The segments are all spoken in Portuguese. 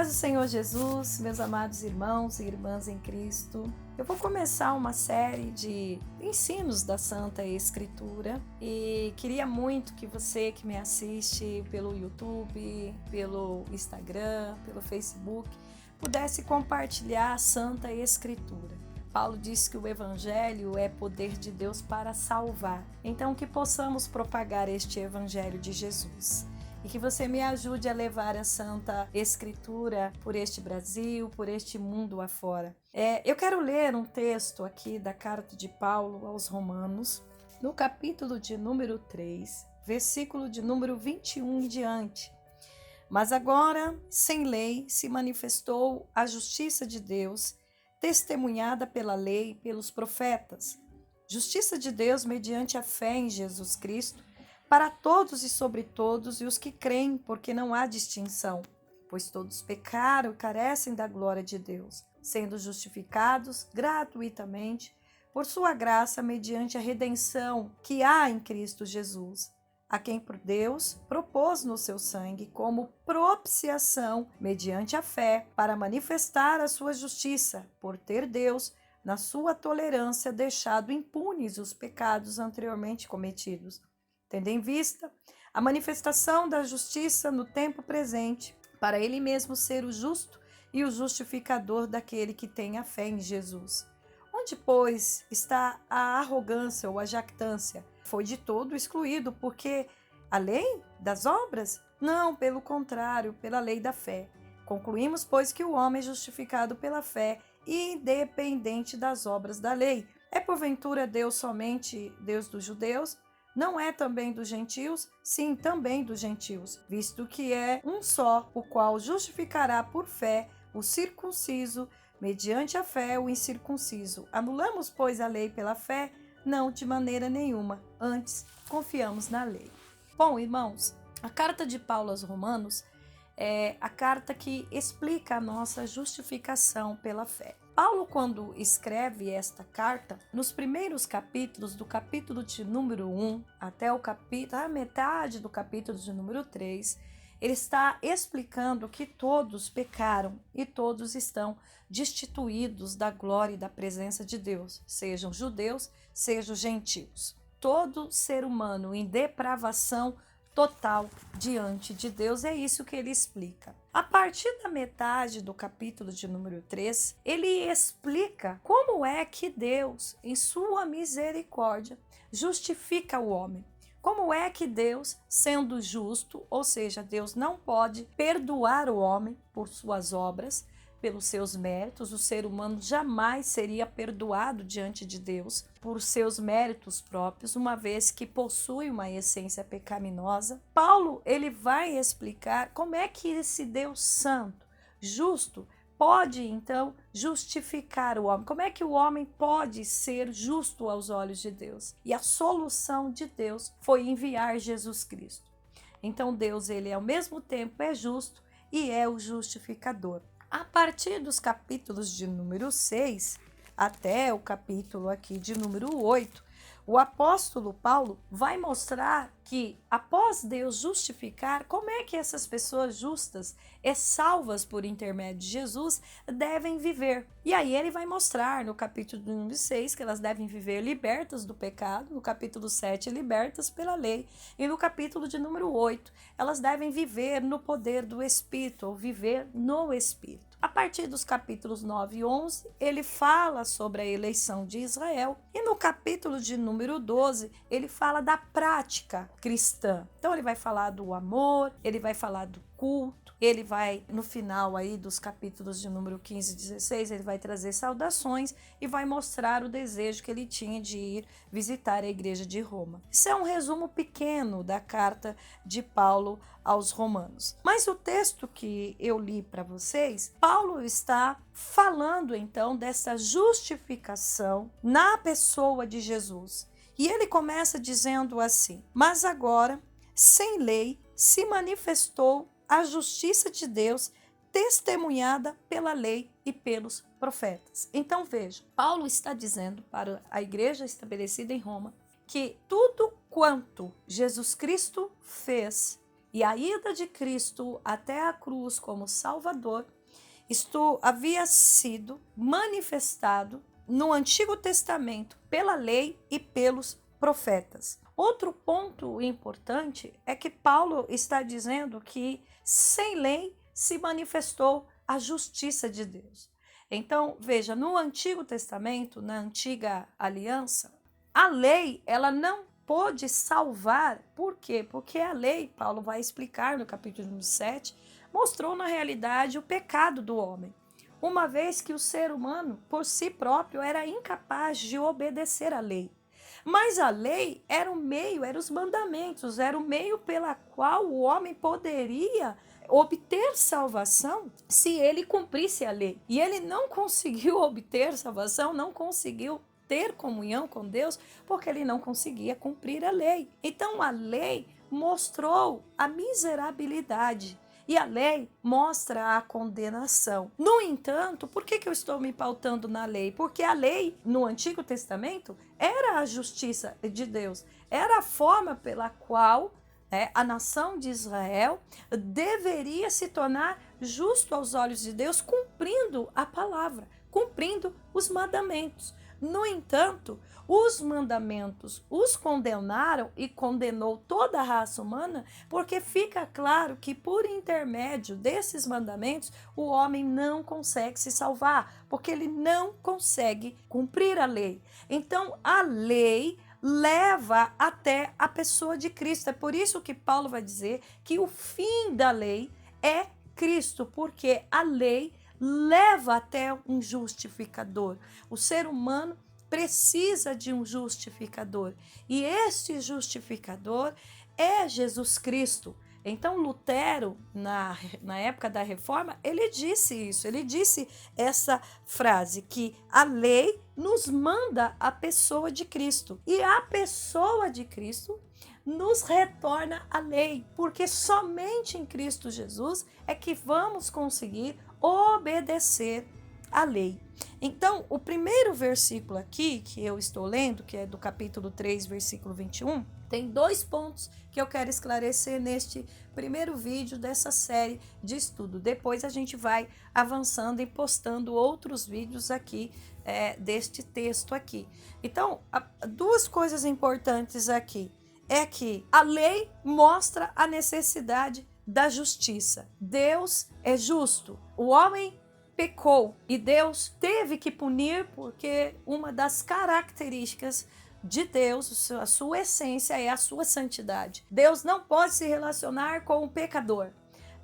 paz do Senhor Jesus, meus amados irmãos e irmãs em Cristo. Eu vou começar uma série de ensinos da Santa Escritura e queria muito que você que me assiste pelo YouTube, pelo Instagram, pelo Facebook, pudesse compartilhar a Santa Escritura. Paulo diz que o Evangelho é poder de Deus para salvar. Então, que possamos propagar este Evangelho de Jesus. E que você me ajude a levar a Santa Escritura por este Brasil, por este mundo afora. Eu quero ler um texto aqui da carta de Paulo aos Romanos, no capítulo de número 3, versículo de número 21 em diante. Mas agora, sem lei, se manifestou a justiça de Deus, testemunhada pela lei e pelos profetas. Justiça de Deus mediante a fé em Jesus Cristo, para todos e sobre todos e os que creem, porque não há distinção, pois todos pecaram e carecem da glória de Deus, sendo justificados gratuitamente por sua graça mediante a redenção que há em Cristo Jesus, a quem por Deus propôs no seu sangue como propiciação mediante a fé para manifestar a sua justiça, por ter Deus, na sua tolerância, deixado impunes os pecados anteriormente cometidos, tendo em vista a manifestação da justiça no tempo presente, para ele mesmo ser o justo e o justificador daquele que tem a fé em Jesus. Onde, pois, está a arrogância ou a jactância? Foi de todo excluído, porque a lei das obras? Não, pelo contrário, pela lei da fé. Concluímos, pois, que o homem é justificado pela fé, independente das obras da lei. É porventura Deus somente Deus dos judeus? Não é também dos gentios? Sim, também dos gentios, visto que é um só, o qual justificará por fé o circunciso, mediante a fé o incircunciso. Anulamos, pois, a lei pela fé? Não, de maneira nenhuma. Antes, confiamos na lei. Bom, irmãos, a carta de Paulo aos Romanos é a carta que explica a nossa justificação pela fé. Paulo, quando escreve esta carta, nos primeiros capítulos, do capítulo de número 1 até a metade do capítulo de número 3, ele está explicando que todos pecaram e todos estão destituídos da glória e da presença de Deus, sejam judeus, sejam gentios. Todo ser humano em depravação total diante de Deus, é isso que ele explica. A partir da metade do capítulo de número 3, ele explica como é que Deus, em sua misericórdia, justifica o homem. Como é que Deus, sendo justo, ou seja, Deus não pode perdoar o homem por suas obras, pelos seus méritos, o ser humano jamais seria perdoado diante de Deus por seus méritos próprios, uma vez que possui uma essência pecaminosa. Paulo, ele vai explicar como é que esse Deus santo, justo, pode então justificar o homem. Como é que o homem pode ser justo aos olhos de Deus? E a solução de Deus foi enviar Jesus Cristo. Então Deus, ele ao mesmo tempo é justo e é o justificador. A partir dos capítulos de número 6 até o capítulo aqui de número 8, o apóstolo Paulo vai mostrar que, após Deus justificar, como é que essas pessoas justas e salvas por intermédio de Jesus devem viver. E aí ele vai mostrar no capítulo número 6 que elas devem viver libertas do pecado, no capítulo 7 libertas pela lei, e no capítulo de número 8 elas devem viver no poder do Espírito, ou viver no Espírito. A partir dos capítulos 9 e 11, ele fala sobre a eleição de Israel. E no capítulo de número 12, ele fala da prática cristã. Então, ele vai falar do amor, ele vai falar do culto, ele vai, no final aí dos capítulos de número 15 e 16, ele vai trazer saudações e vai mostrar o desejo que ele tinha de ir visitar a igreja de Roma. Isso é um resumo pequeno da carta de Paulo aos Romanos. Mas o texto que eu li para vocês, Paulo está falando então dessa justificação na pessoa de Jesus. E ele começa dizendo assim: mas agora, sem lei, se manifestou a justiça de Deus, testemunhada pela lei e pelos profetas. Então veja, Paulo está dizendo para a igreja estabelecida em Roma que tudo quanto Jesus Cristo fez e a ida de Cristo até a cruz como Salvador, isto havia sido manifestado no Antigo Testamento pela lei e pelos profetas. Outro ponto importante é que Paulo está dizendo que sem lei se manifestou a justiça de Deus. Então, veja, no Antigo Testamento, na Antiga Aliança, a lei, ela não pôde salvar. Por quê? Porque a lei, Paulo vai explicar no capítulo 7, mostrou na realidade o pecado do homem. Uma vez que o ser humano, por si próprio, era incapaz de obedecer à lei. Mas a lei era o meio, eram os mandamentos, era o meio pela qual o homem poderia obter salvação se ele cumprisse a lei. E ele não conseguiu obter salvação, não conseguiu ter comunhão com Deus, porque ele não conseguia cumprir a lei. Então a lei mostrou a miserabilidade e a lei mostra a condenação. No entanto, por que eu estou me pautando na lei? Porque a lei no Antigo Testamento era a justiça de Deus, era a forma pela qual a nação de Israel deveria se tornar justo aos olhos de Deus, cumprindo a palavra, cumprindo os mandamentos. No entanto, os mandamentos os condenaram e condenou toda a raça humana, porque fica claro que por intermédio desses mandamentos o homem não consegue se salvar, porque ele não consegue cumprir a lei. Então a lei leva até a pessoa de Cristo. É por isso que Paulo vai dizer que o fim da lei é Cristo, porque a lei leva até um justificador. O ser humano precisa de um justificador, e este justificador é Jesus Cristo. Então Lutero, na época da Reforma, ele disse isso, ele disse essa frase, que a lei nos manda a pessoa de Cristo, e a pessoa de Cristo nos retorna a lei, porque somente em Cristo Jesus é que vamos conseguir obedecer a lei. Então, o primeiro versículo aqui que eu estou lendo, que é do capítulo 3, versículo 21, tem 2 pontos que eu quero esclarecer neste primeiro vídeo dessa série de estudo. Depois a gente vai avançando e postando outros vídeos aqui deste texto aqui. Então, 2 coisas importantes aqui é que a lei mostra a necessidade da justiça. Deus é justo. O homem pecou e Deus teve que punir, porque uma das características de Deus, a sua essência é a sua santidade. Deus não pode se relacionar com o pecador.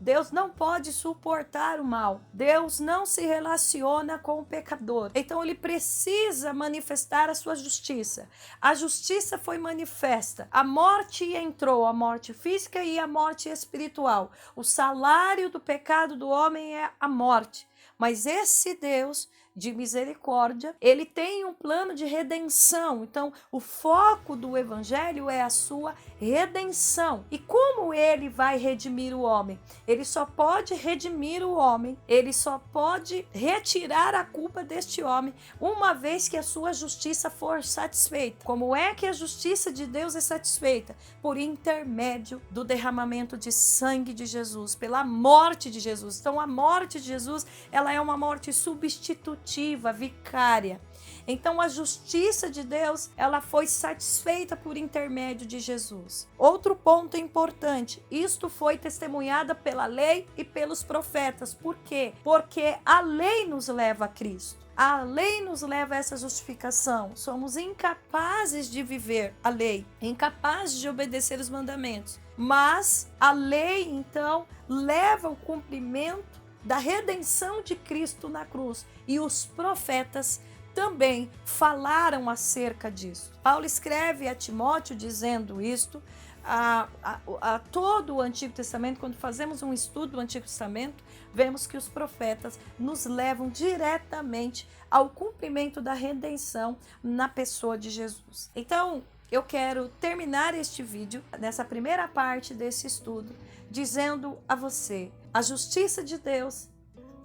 Deus não pode suportar o mal. Deus não se relaciona com o pecador. Então ele precisa manifestar a sua justiça. A justiça foi manifesta. A morte entrou, a morte física e a morte espiritual. O salário do pecado do homem é a morte. Mas esse Deus de misericórdia, ele tem um plano de redenção. Então, o foco do evangelho é a sua redenção. E como ele vai redimir o homem? Ele só pode redimir o homem, ele só pode retirar a culpa deste homem, uma vez que a sua justiça for satisfeita. Como é que a justiça de Deus é satisfeita? Por intermédio do derramamento de sangue de Jesus, pela morte de Jesus. Então, a morte de Jesus, ela é uma morte substitutiva, vicária. Então a justiça de Deus, ela foi satisfeita por intermédio de Jesus. Outro ponto importante, isto foi testemunhada pela lei e pelos profetas. Por quê? Porque a lei nos leva a Cristo. A lei nos leva a essa justificação. Somos incapazes de viver a lei, incapazes de obedecer os mandamentos. Mas a lei, então, leva ao cumprimento da redenção de Cristo na cruz. E os profetas também falaram acerca disso. Paulo escreve a Timóteo dizendo isto, a todo o Antigo Testamento. Quando fazemos um estudo do Antigo Testamento, vemos que os profetas nos levam diretamente ao cumprimento da redenção na pessoa de Jesus. Então, eu quero terminar este vídeo, nessa primeira parte desse estudo, dizendo a você: a justiça de Deus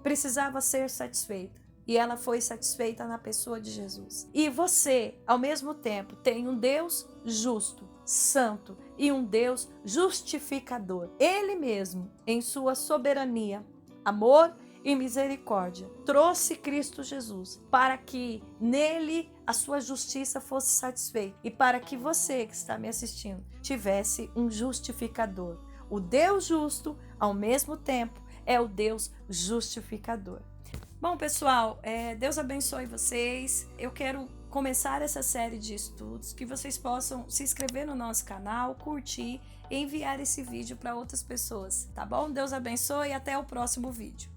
precisava ser satisfeita, e ela foi satisfeita na pessoa de Jesus. E você, ao mesmo tempo, tem um Deus justo. santo e um Deus justificador. Ele mesmo, em sua soberania, amor e misericórdia, trouxe Cristo Jesus para que nele a sua justiça fosse satisfeita e para que você que está me assistindo tivesse um justificador. O Deus justo, ao mesmo tempo, é o Deus justificador. Bom, pessoal, Deus abençoe vocês. Eu quero começar essa série de estudos, que vocês possam se inscrever no nosso canal, curtir e enviar esse vídeo para outras pessoas, tá bom? Deus abençoe e até o próximo vídeo.